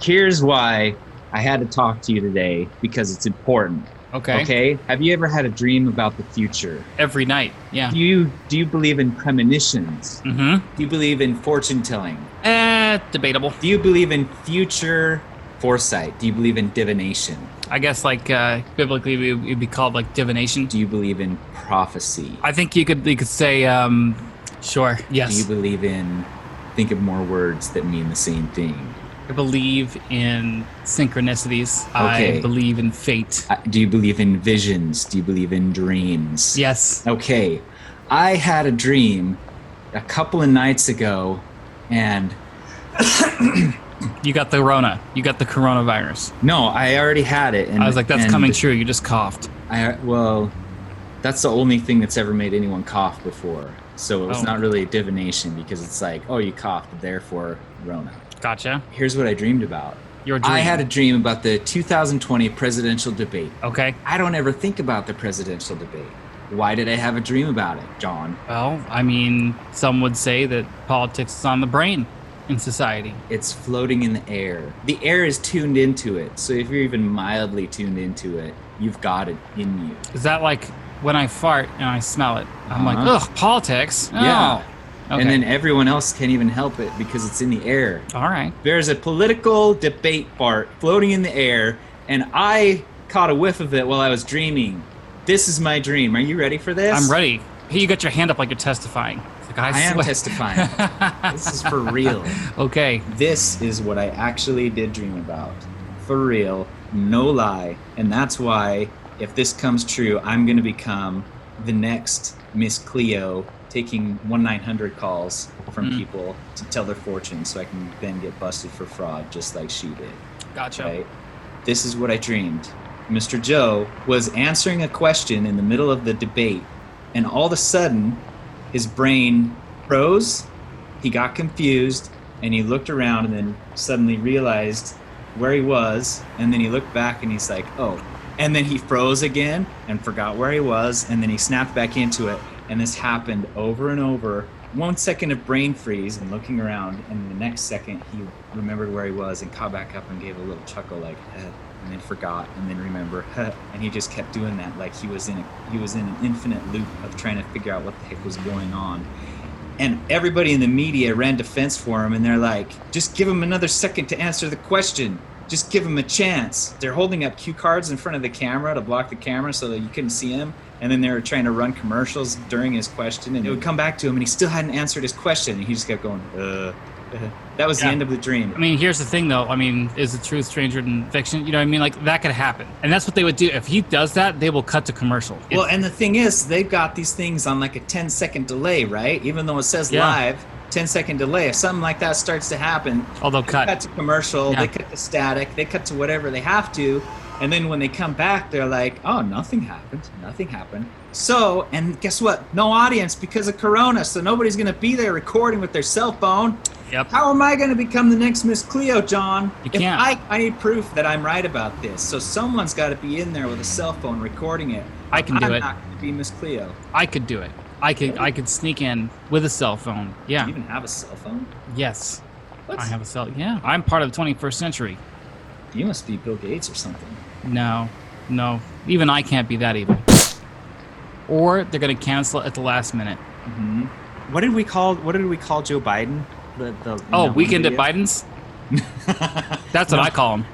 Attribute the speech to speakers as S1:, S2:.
S1: Here's why I had to talk to you today, because it's important. Okay. Have you ever had a dream about the future?
S2: Every night, yeah.
S1: Do you believe in premonitions?
S2: Mm-hmm.
S1: Do you believe in fortune telling?
S2: Debatable.
S1: Do you believe in future foresight? Do you believe in divination?
S2: I guess biblically it would be called like divination.
S1: Do you believe in prophecy?
S2: I think you could say sure. Yes.
S1: Do you believe in, think of more words that mean the same thing?
S2: I believe in synchronicities.
S1: Okay.
S2: I believe in fate.
S1: Do you believe in visions? Do you believe in dreams?
S2: Yes.
S1: Okay. I had a dream a couple of nights ago, and
S2: you got the Rona. You got the coronavirus.
S1: No, I already had it. And
S2: I was like, that's coming true. You just coughed.
S1: Well, that's the only thing that's ever made anyone cough before. So it was not really a divination, because it's like, oh, you coughed, therefore Rona.
S2: Gotcha.
S1: Here's what I dreamed about.
S2: Your dream.
S1: I had a dream about the 2020 presidential debate.
S2: Okay.
S1: I don't ever think about the presidential debate. Why did I have a dream about it, John?
S2: Well, I mean, some would say that politics is on the brain in society.
S1: It's floating in the air. The air is tuned into it. So if you're even mildly tuned into it, you've got it in you.
S2: Is that like when I fart and I smell it? I'm like, ugh, politics. Oh.
S1: Yeah.
S2: Okay.
S1: And then everyone else can't even help it because it's in the air.
S2: All right.
S1: There's a political debate fart floating in the air, and I caught a whiff of it while I was dreaming. This is my dream. Are you ready for this?
S2: I'm ready. Hey, you got your hand up like you're testifying. It's like,
S1: I am testifying. This is for real.
S2: Okay.
S1: This is what I actually did dream about. For real. No lie. And that's why, if this comes true, I'm going to become the next Miss Cleo, taking 1-900 calls from people to tell their fortune, so I can then get busted for fraud just like she did.
S2: Gotcha.
S1: Right? This is what I dreamed. Mr. Joe was answering a question in the middle of the debate, and all of a sudden his brain froze, he got confused, and he looked around and then suddenly realized where he was, and then he looked back and he's like, oh. And then he froze again and forgot where he was, and then he snapped back into it. And this happened over and over. 1 second of brain freeze and looking around, and the next second he remembered where he was and caught back up and gave a little chuckle like, and then forgot, and then remember, and he just kept doing that like he was in an infinite loop of trying to figure out what the heck was going on. And everybody in the media ran defense for him, and they're like, just give him another second to answer the question. Just give him a chance. They're holding up cue cards in front of the camera to block the camera so that you couldn't see him. And then they were trying to run commercials during his question, and it would come back to him, and he still hadn't answered his question, and he just kept going, That was the end of the dream.
S2: I mean, here's the thing, though. I mean, is the truth stranger than fiction? You know what I mean? Like, that could happen. And that's what they would do. If he does that, they will cut to commercial.
S1: Well, and the thing is, they've got these things on like a 10-second delay, right? Even though it says live, 10-second delay. If something like that starts to happen,
S2: they'll cut.
S1: They cut to commercial, they cut to static, they cut to whatever they have to. And then when they come back, they're like, oh, nothing happened. Nothing happened. So, and guess what? No audience because of Corona. So nobody's going to be there recording with their cell phone.
S2: Yep.
S1: How am I going to become the next Miss Cleo, John?
S2: You can't.
S1: I need proof that I'm right about this. So someone's got to be in there with a cell phone recording it.
S2: I can do it.
S1: I'm not going to be Miss Cleo.
S2: I could do it. I could sneak in with a cell phone. Yeah.
S1: Do you even have a cell phone?
S2: Yes.
S1: What?
S2: I have a cell. Yeah. I'm part of the 21st century.
S1: You must be Bill Gates or something.
S2: No. Even I can't be that evil. Or they're going to cancel it at the last minute.
S1: Mm-hmm. What did we call Joe Biden?
S2: Weekend at Biden's? That's what I call him.